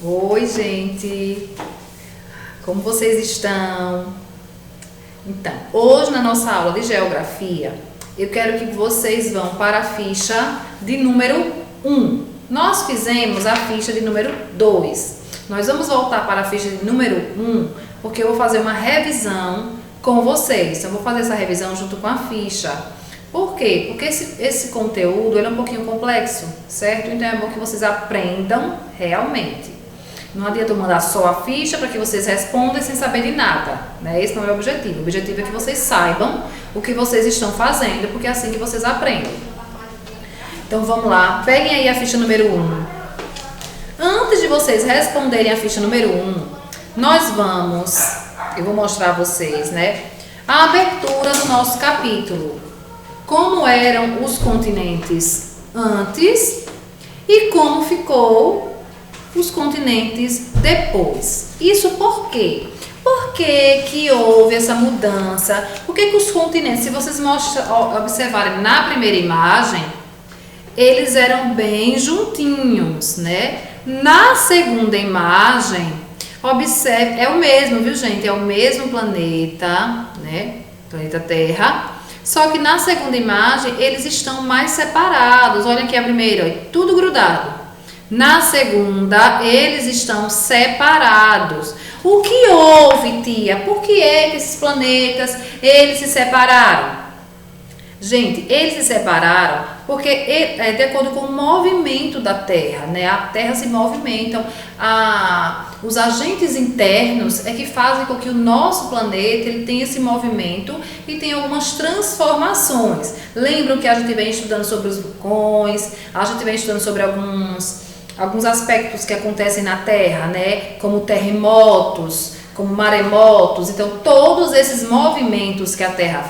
Oi, gente! Como vocês estão? Então, hoje na nossa aula de geografia, eu quero que vocês vão para a ficha de número 1. Nós fizemos a ficha de número 2. Nós vamos voltar para a ficha de número 1, porque eu vou fazer uma revisão com vocês. Eu vou fazer essa revisão junto com a ficha. Por quê? Porque esse conteúdo ele é um pouquinho complexo, certo? Então é bom que vocês aprendam realmente. Não adianta eu mandar só a ficha para que vocês respondam sem saber de nada, né? Esse não é o objetivo. O objetivo é que vocês saibam o que vocês estão fazendo, porque é assim que vocês aprendem. Então vamos lá, peguem aí a ficha número 1. Antes de vocês responderem a ficha número 1, eu vou mostrar a vocês, né? A abertura do nosso capítulo. Como eram os continentes antes e como ficou os continentes depois. Isso por quê? Por que houve essa mudança? Por que os continentes, se vocês observarem na primeira imagem, eles eram bem juntinhos, né? Na segunda imagem, observe, é o mesmo, viu, gente? É o mesmo planeta, né? Planeta Terra. Só que na segunda imagem, eles estão mais separados. Olha aqui a primeira, ó, tudo grudado. Na segunda, eles estão separados. O que houve, tia? Por que é que esses planetas, eles se separaram? Gente, eles se separaram porque é de acordo com o movimento da Terra, né? A Terra se movimenta. Os agentes internos é que fazem com que o nosso planeta ele tenha esse movimento e tenha algumas transformações. Lembram que a gente vem estudando sobre os vulcões, a gente vem estudando sobre alguns aspectos que acontecem na Terra, né? Como terremotos, como maremotos. Então, todos esses movimentos que a Terra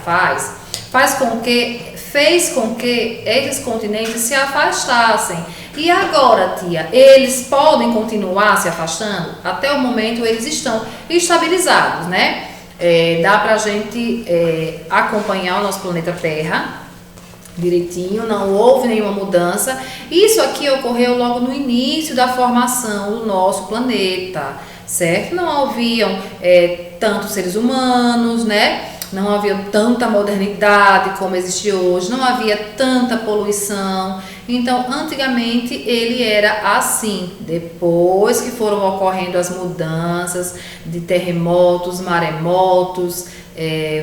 fez com que esses continentes se afastassem. E agora, tia, eles podem continuar se afastando? Até o momento eles estão estabilizados, né? Dá pra gente acompanhar o nosso planeta Terra direitinho, não houve nenhuma mudança. Isso aqui ocorreu logo no início da formação do nosso planeta, certo? Não haviam tantos seres humanos, né? Não havia tanta modernidade como existe hoje, não havia tanta poluição. Então, antigamente ele era assim. Depois que foram ocorrendo as mudanças de terremotos, maremotos,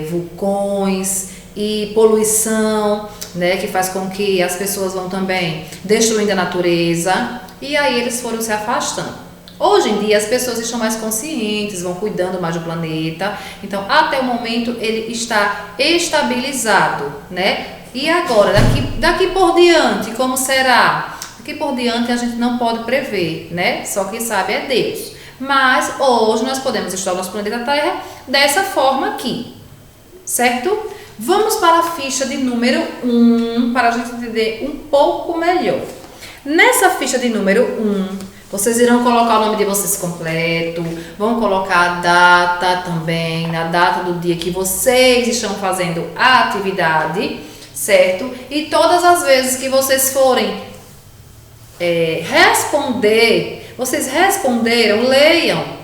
vulcões e poluição, né, que faz com que as pessoas vão também destruindo a natureza, e aí eles foram se afastando. Hoje em dia as pessoas estão mais conscientes, vão cuidando mais do planeta, então até o momento ele está estabilizado, né? E agora, daqui por diante, como será? Daqui por diante a gente não pode prever, né? Só quem sabe é Deus. Mas hoje nós podemos estudar o nosso planeta Terra dessa forma aqui, certo? Vamos para a ficha de número 1 para a gente entender um pouco melhor. Nessa ficha de número 1, vocês irão colocar o nome de vocês completo, vão colocar a data também, a data do dia que vocês estão fazendo a atividade, certo? E todas as vezes que vocês forem responder, vocês responderam, leiam.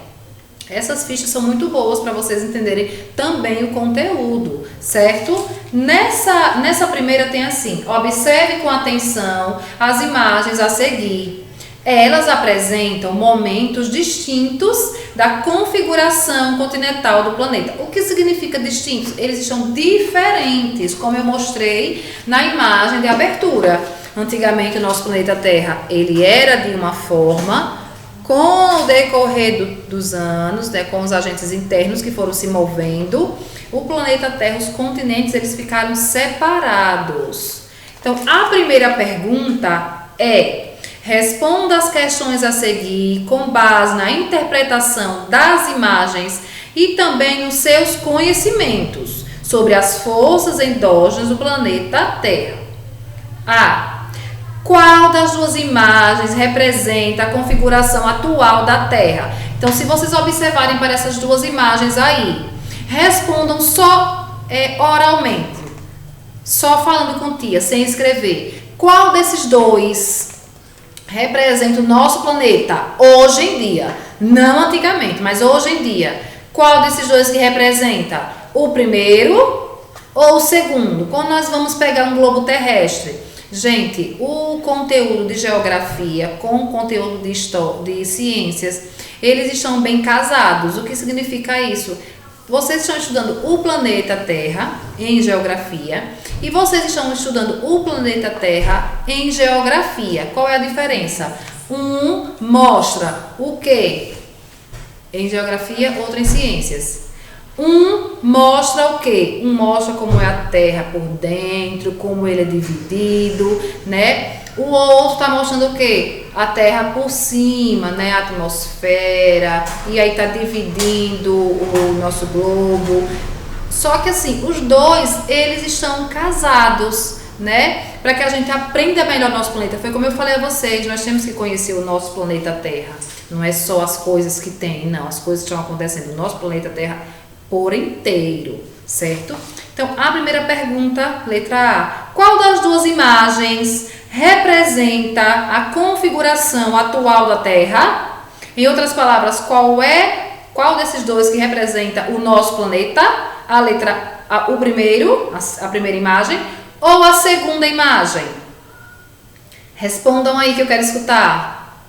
Essas fichas são muito boas para vocês entenderem também o conteúdo, certo? Nessa primeira tem assim, observe com atenção as imagens a seguir. Elas apresentam momentos distintos da configuração continental do planeta. O que significa distintos? Eles estão diferentes, como eu mostrei na imagem de abertura. Antigamente o nosso planeta Terra, ele era de uma forma. Com o decorrer dos anos, né, com os agentes internos que foram se movendo, o planeta Terra, os continentes, eles ficaram separados. Então, a primeira pergunta é: responda as questões a seguir com base na interpretação das imagens e também nos seus conhecimentos sobre as forças endógenas do planeta Terra. A. Qual das duas imagens representa a configuração atual da Terra? Então, se vocês observarem para essas duas imagens aí, respondam só oralmente, só falando com tia, sem escrever. Qual desses dois representa o nosso planeta hoje em dia, não antigamente, mas hoje em dia, qual desses dois que representa? O primeiro ou o segundo? Quando nós vamos pegar um globo terrestre, gente, o conteúdo de geografia com o conteúdo de ciências, eles estão bem casados. O que significa isso? Vocês estão estudando o planeta Terra em geografia e vocês estão estudando o planeta Terra em geografia. Qual é a diferença? Um mostra o quê? Em geografia, outro em ciências. Um mostra o quê? Um mostra como é a Terra por dentro, como ele é dividido, né? O outro está mostrando o quê? A Terra por cima, né? A atmosfera, e aí está dividindo o nosso globo. Só que assim, os dois, eles estão casados, né? Para que a gente aprenda melhor o nosso planeta. Foi como eu falei a vocês, nós temos que conhecer o nosso planeta Terra. Não é só as coisas que tem, não. As coisas que estão acontecendo no nosso planeta Terra por inteiro, certo? Então, a primeira pergunta, letra A. Qual das duas imagens representa a configuração atual da Terra? Em outras palavras, qual desses dois que representa o nosso planeta? A letra A, o primeiro, a primeira imagem, ou a segunda imagem? Respondam aí que eu quero escutar.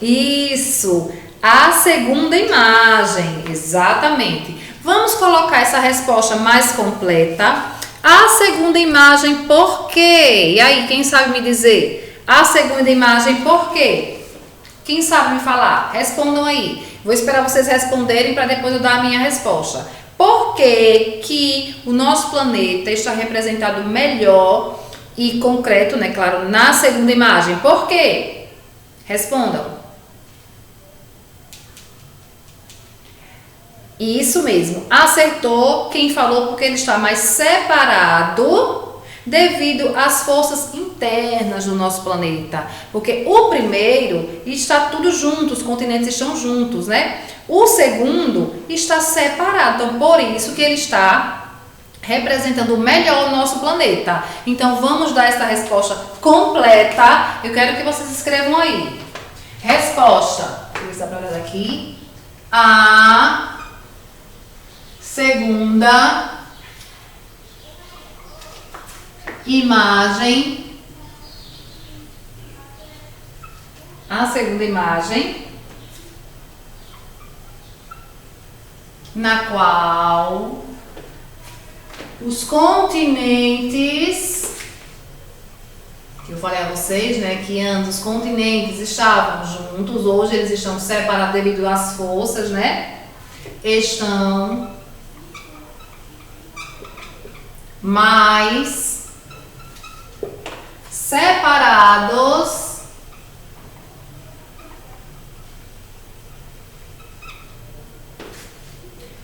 Isso, a segunda imagem, exatamente. Vamos colocar essa resposta mais completa. A segunda imagem, por quê? E aí, quem sabe me dizer? A segunda imagem, por quê? Quem sabe me falar? Respondam aí. Vou esperar vocês responderem para depois eu dar a minha resposta. Por que que o nosso planeta está representado melhor e concreto, né? Claro, na segunda imagem. Por quê? Respondam. Isso mesmo, acertou quem falou, porque ele está mais separado devido às forças internas do nosso planeta. Porque o primeiro está tudo junto, os continentes estão juntos, né? O segundo está separado, então por isso que ele está representando melhor o nosso planeta. Então vamos dar essa resposta completa. Eu quero que vocês escrevam aí. Resposta. Vou ver se dá para olhar aqui. A segunda imagem, na qual os continentes, que eu falei a vocês, né, que antes os continentes estavam juntos, hoje eles estão separados devido às forças, né, estão mais separados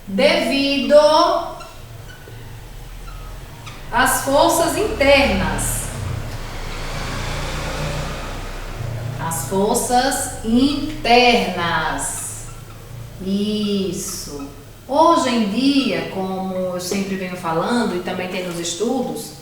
devido às forças internas. As forças internas. Isso. Hoje em dia, como eu sempre venho falando e também tem nos estudos,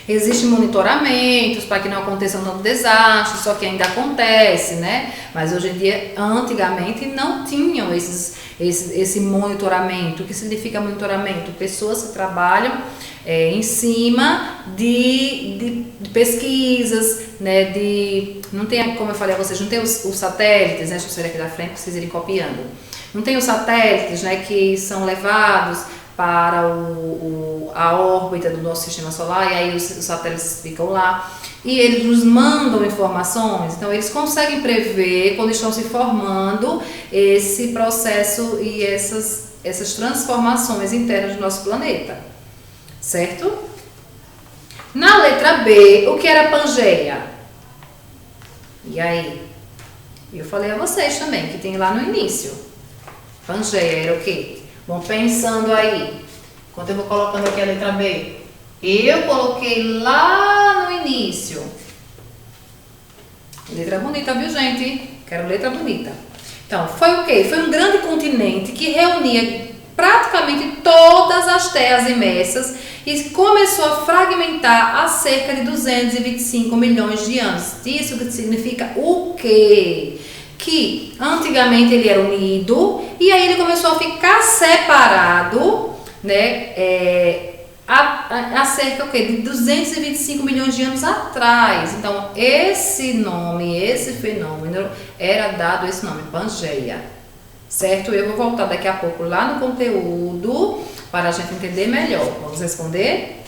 existem monitoramentos para que não aconteçam tanto desastres, só que ainda acontece, né? Mas hoje em dia, antigamente, não tinham esse monitoramento. O que significa monitoramento? Pessoas que trabalham em cima de pesquisas, né? Não tem, como eu falei a vocês, não tem os satélites, né? Deixa eu sair aqui da frente para vocês irem copiando. Não tem os satélites, né, que são levados para a órbita do nosso sistema solar, e aí os satélites ficam lá e eles nos mandam informações. Então eles conseguem prever quando estão se formando esse processo e essas transformações internas do nosso planeta, certo? Na letra B, o que era Pangeia? E aí? Eu falei a vocês também, que tem lá no início. Pangeia era o quê? Bom, pensando aí, enquanto eu vou colocando aqui a letra B, eu coloquei lá no início. Letra bonita, viu, gente? Quero letra bonita. Então, foi o quê? Foi um grande continente que reunia praticamente todas as terras imersas e começou a fragmentar há cerca de 225 milhões de anos. Isso significa o quê? Que antigamente ele era unido e aí ele começou a ficar separado, né? Há cerca de 225 milhões de anos atrás. Então, esse nome, esse fenômeno, era dado esse nome, Pangeia. Certo? Eu vou voltar daqui a pouco lá no conteúdo para a gente entender melhor. Vamos responder?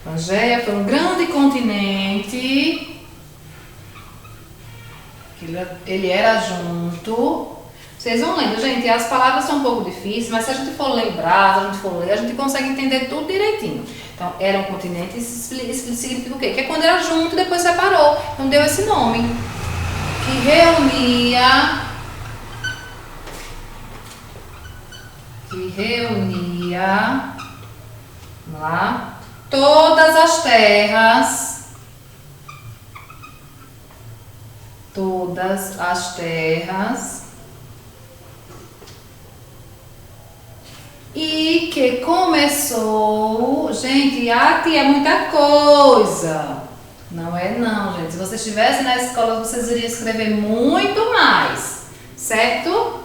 Pangeia foi um grande continente. Ele era junto. Vocês vão lendo, gente, as palavras são um pouco difíceis, mas se a gente for lembrar, se a gente for ler, a gente consegue entender tudo direitinho. Então, era um continente, isso significa o quê? Que é quando era junto e depois separou. Então, deu esse nome. Que reunia, vamos lá, todas as terras, e que começou, gente, aqui é muita coisa, não é não, gente, se vocês estivessem na escola, vocês iriam escrever muito mais, certo?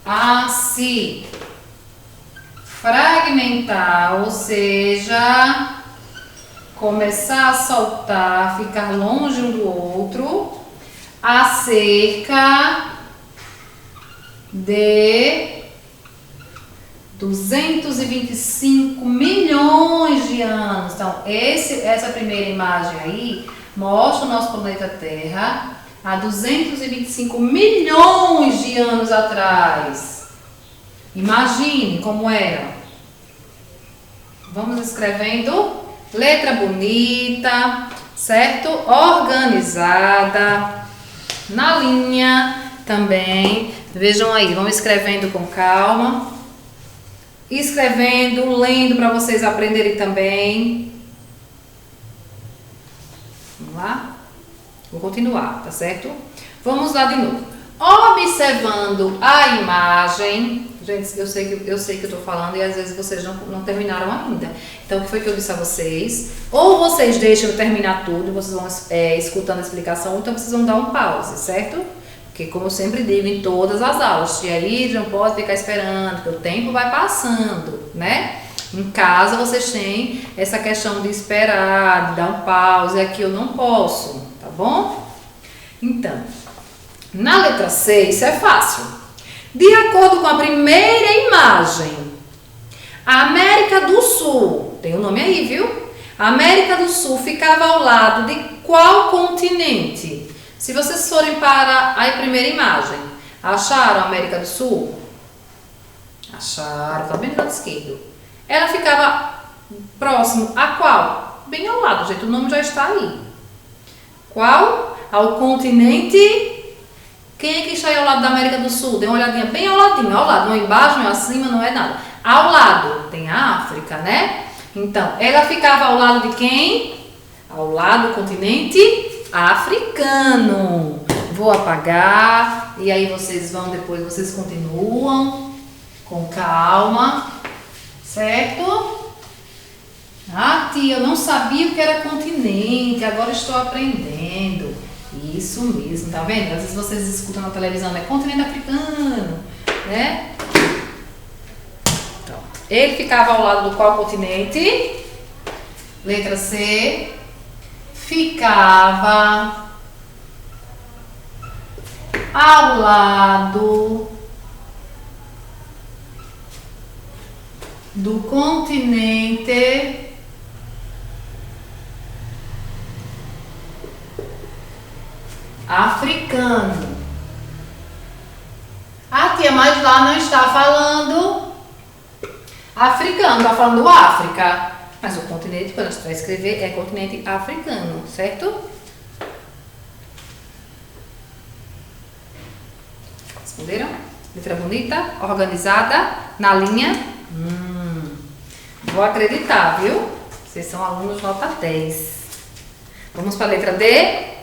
A se fragmentar, ou seja, começar a soltar, ficar longe um do outro, acerca de 225 milhões de anos. Então, essa primeira imagem aí mostra o nosso planeta Terra há 225 milhões de anos atrás. Imagine como era. Vamos escrevendo. Letra bonita, certo? Organizada, na linha também. Vejam aí, vamos escrevendo com calma. Escrevendo, lendo para vocês aprenderem também. Vamos lá? Vou continuar, tá certo? Vamos lá de novo. Observando a imagem. Gente, eu sei que eu tô falando e às vezes vocês não terminaram ainda. Então, o que foi que eu disse a vocês? Ou vocês deixam eu terminar tudo, vocês vão escutando a explicação, ou então vocês vão dar um pause, certo? Porque, como eu sempre digo em todas as aulas, e aí não pode ficar esperando, porque o tempo vai passando, né? Em casa vocês têm essa questão de esperar, de dar um pause, aqui eu não posso, tá bom? Então, na letra C, isso é fácil. De acordo com a primeira imagem, a América do Sul, tem o nome aí, viu? A América do Sul ficava ao lado de qual continente? Se vocês forem para a primeira imagem, acharam a América do Sul? Acharam, tá bem do lado esquerdo. Ela ficava próximo a qual? Bem ao lado, gente, o nome já está aí. Qual? Ao continente. Quem é que está aí ao lado da América do Sul? Dê uma olhadinha bem ao ladinho, ao lado, não é embaixo, não é acima, não é nada. Ao lado, tem a África, né? Então, ela ficava ao lado de quem? Ao lado do continente africano. Vou apagar, e aí vocês vão, depois vocês continuam com calma, certo? Ah, tia, eu não sabia o que era continente, agora estou aprendendo. Isso mesmo, tá vendo? Às vezes vocês escutam na televisão, é continente africano, né? Então, ele ficava ao lado do qual continente? Letra C. Ficava ao lado do continente africano. A tia, mas lá não está falando africano, está falando África. Mas o continente, quando a gente vai escrever, é continente africano, certo? Responderam? Letra bonita, organizada, na linha. Vou acreditar, viu? Vocês são alunos nota 10. Vamos para a letra D.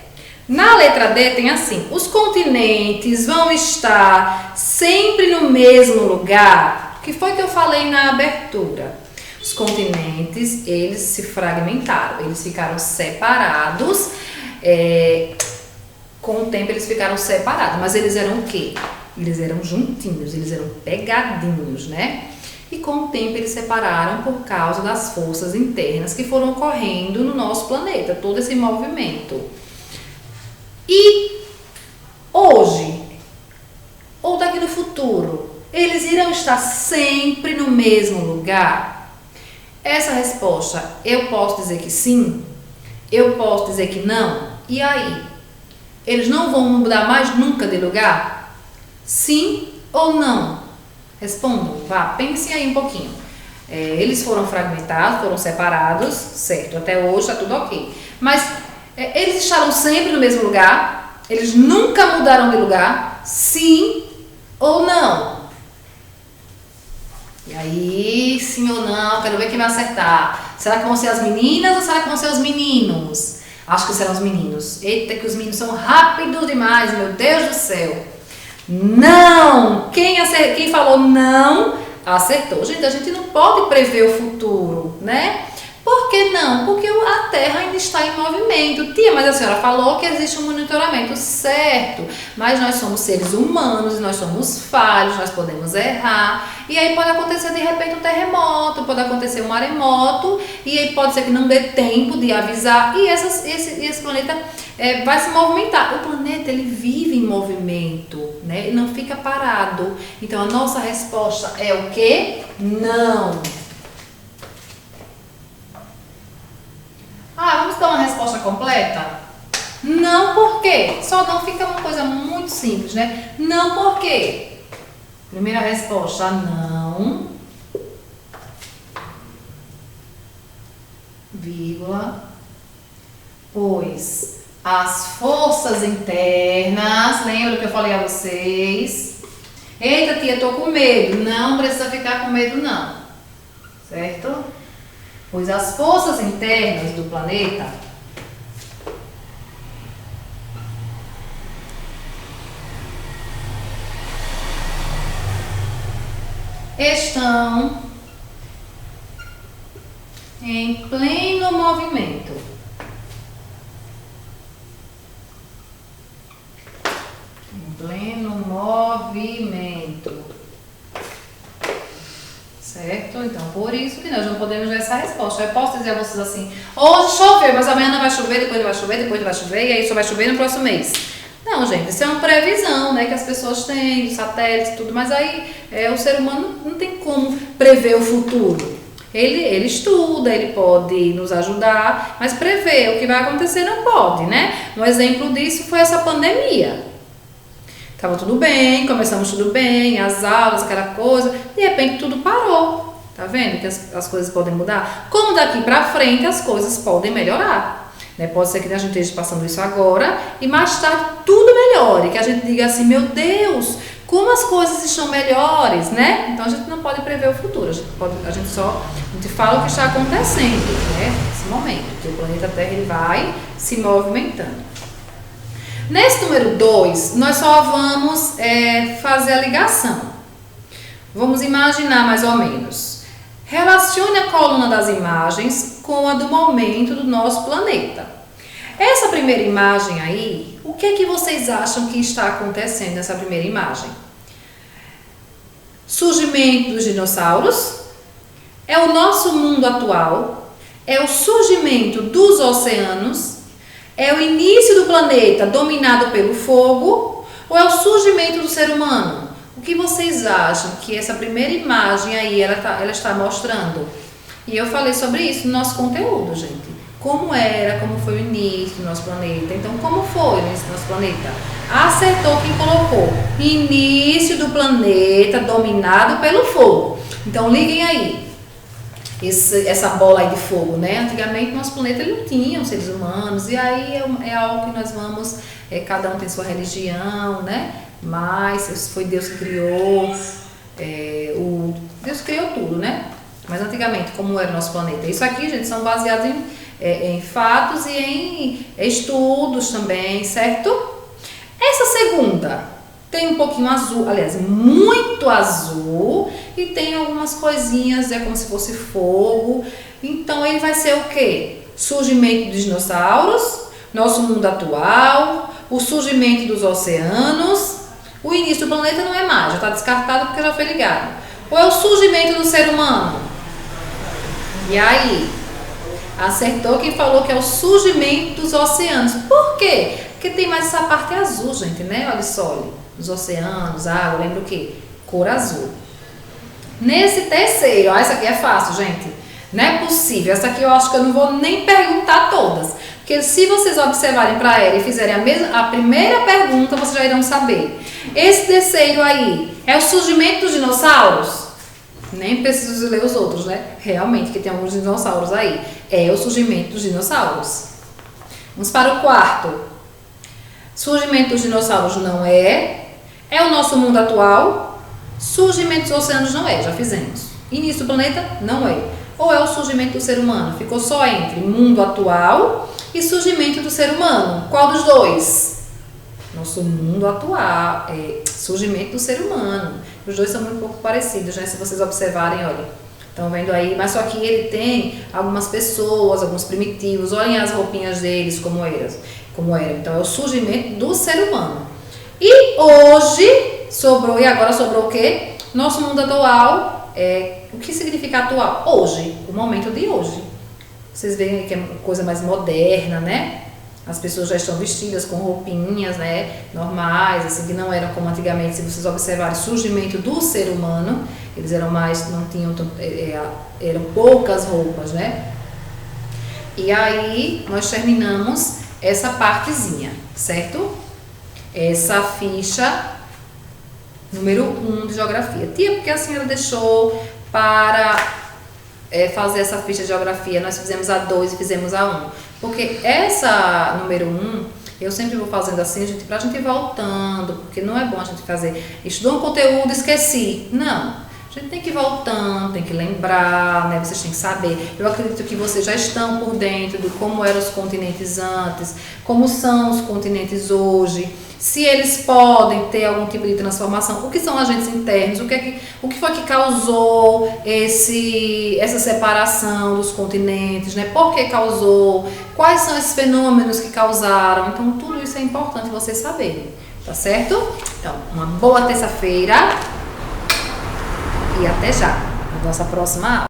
Na letra D tem assim: os continentes vão estar sempre no mesmo lugar. O que foi que eu falei na abertura? Os continentes, eles se fragmentaram, eles ficaram separados. Com o tempo eles ficaram separados, mas eles eram o quê? Eles eram juntinhos, eles eram pegadinhos, né? E com o tempo eles separaram por causa das forças internas que foram ocorrendo no nosso planeta, todo esse movimento. E hoje, ou daqui no futuro, eles irão estar sempre no mesmo lugar? Essa resposta, eu posso dizer que sim, eu posso dizer que não, e aí? Eles não vão mudar mais nunca de lugar? Sim ou não? Respondam, vá, pensem aí um pouquinho. Eles foram fragmentados, foram separados, certo, até hoje está tudo ok. Mas eles estarão sempre no mesmo lugar? Eles nunca mudaram de lugar? Sim ou não? E aí, sim ou não? Quero ver quem vai acertar. Será que vão ser as meninas ou será que vão ser os meninos? Acho que serão os meninos. Eita, que os meninos são rápidos demais, meu Deus do céu. Não! Quem falou não, acertou. Gente, a gente não pode prever o futuro, né? Por que não? Porque a Terra ainda está em movimento. Tia, mas a senhora falou que existe um monitoramento, certo. Mas nós somos seres humanos, nós somos falhos, nós podemos errar. E aí pode acontecer de repente um terremoto, pode acontecer um maremoto. E aí pode ser que não dê tempo de avisar. E esse planeta vai se movimentar. O planeta, ele vive em movimento, né? Ele não fica parado. Então a nossa resposta é o quê? Não. Vamos dar uma resposta completa? Não, por quê? Só não fica uma coisa muito simples, né? Não, por quê? Primeira resposta, não. Vírgula. Pois as forças internas, lembra que eu falei a vocês? Eita, tia, tô com medo. Não precisa ficar com medo, não. Certo? Pois as forças internas do planeta estão em pleno movimento. Em pleno movimento. Certo? Então, por isso que nós não podemos ver essa resposta. Eu posso dizer a vocês assim: hoje choveu, mas amanhã não vai chover, depois não vai chover, depois não vai chover, e aí só vai chover no próximo mês. Não, gente, isso é uma previsão, né, que as pessoas têm, dos satélites e tudo, mas aí o ser humano não tem como prever o futuro. Ele estuda, ele pode nos ajudar, mas prever o que vai acontecer não pode, né? Um exemplo disso foi essa pandemia. Tava tudo bem, começamos tudo bem, as aulas, aquela coisa, de repente tudo parou. Tá vendo que as coisas podem mudar? Como daqui pra frente as coisas podem melhorar. Né? Pode ser que a gente esteja passando isso agora e mais tarde tudo melhore. Que a gente diga assim, meu Deus, como as coisas estão melhores, né? Então a gente não pode prever o futuro, a gente fala o que está acontecendo, né? Nesse momento, que o planeta Terra ele vai se movimentando. Nesse número 2, nós só vamos fazer a ligação. Vamos imaginar mais ou menos. Relacione a coluna das imagens com a do momento do nosso planeta. Essa primeira imagem aí, o que é que vocês acham que está acontecendo nessa primeira imagem? Surgimento dos dinossauros? É o nosso mundo atual? É o surgimento dos oceanos? É o início do planeta dominado pelo fogo ou é o surgimento do ser humano? O que vocês acham que essa primeira imagem aí ela está mostrando? E eu falei sobre isso no nosso conteúdo, gente. Como foi o início do nosso planeta. Então, como foi o início do nosso planeta? Acertou quem colocou. Início do planeta dominado pelo fogo. Então, liguem aí. essa bola aí de fogo, né? Antigamente, nosso planeta ele não tinha os seres humanos, e aí é algo que nós vamos, cada um tem sua religião, né? Mas foi Deus que criou, Deus criou tudo, né? Mas antigamente, como era o nosso planeta? Isso aqui, gente, são baseados em fatos e em estudos também, certo? Essa segunda tem um pouquinho azul, aliás, muito azul, e tem algumas coisinhas, como se fosse fogo. Então ele vai ser o quê? Surgimento dos dinossauros, nosso mundo atual, o surgimento dos oceanos, o início do planeta não é mais, já está descartado porque já foi ligado. Ou é o surgimento do ser humano? E aí? Acertou quem falou que é o surgimento dos oceanos. Por quê? Porque tem mais essa parte azul, gente, né? Olha só, os oceanos, água, lembra o quê? Cor azul. Nesse terceiro, essa aqui é fácil, gente. Não é possível. Essa aqui eu acho que eu não vou nem perguntar todas. Porque se vocês observarem para ela e fizerem a primeira pergunta, vocês já irão saber. Esse terceiro aí é o surgimento dos dinossauros? Nem preciso ler os outros, né? Realmente, que tem alguns dinossauros aí. É o surgimento dos dinossauros. Vamos para o quarto. Surgimento dos dinossauros não é. É o nosso mundo atual. Surgimento dos oceanos não é, já fizemos. Início do planeta não é. Ou é o surgimento do ser humano? Ficou só entre mundo atual e surgimento do ser humano. Qual dos dois? Nosso mundo atual, surgimento do ser humano. Os dois são muito pouco parecidos, né? Se vocês observarem, olha. Estão vendo aí? Mas só que ele tem algumas pessoas, alguns primitivos. Olhem as roupinhas deles como eram. Então é o surgimento do ser humano. E hoje sobrou, e agora sobrou o quê? Nosso mundo atual. O que significa atual? Hoje, o momento de hoje. Vocês veem que é uma coisa mais moderna, né? As pessoas já estão vestidas com roupinhas, né, normais, assim, que não eram como antigamente. Se vocês observarem o surgimento do ser humano, eles eram mais, não tinham, eram poucas roupas, né? E aí nós terminamos essa partezinha, certo? Essa ficha número 1 de geografia. Tia, porque a senhora deixou para fazer essa ficha de geografia? Nós fizemos a 2 e fizemos a 1. Porque essa número 1, eu sempre vou fazendo assim, gente, pra gente ir voltando, porque não é bom a gente fazer, estudou um conteúdo, esqueci. Não, a gente tem que ir voltando, tem que lembrar, né? Vocês têm que saber. Eu acredito que vocês já estão por dentro de como eram os continentes antes, como são os continentes hoje, se eles podem ter algum tipo de transformação, o que são agentes internos, o que foi que causou essa separação dos continentes, né? Por que causou, quais são esses fenômenos que causaram. Então tudo isso é importante vocês saberem, tá certo? Então, uma boa terça-feira e até já, na nossa próxima aula.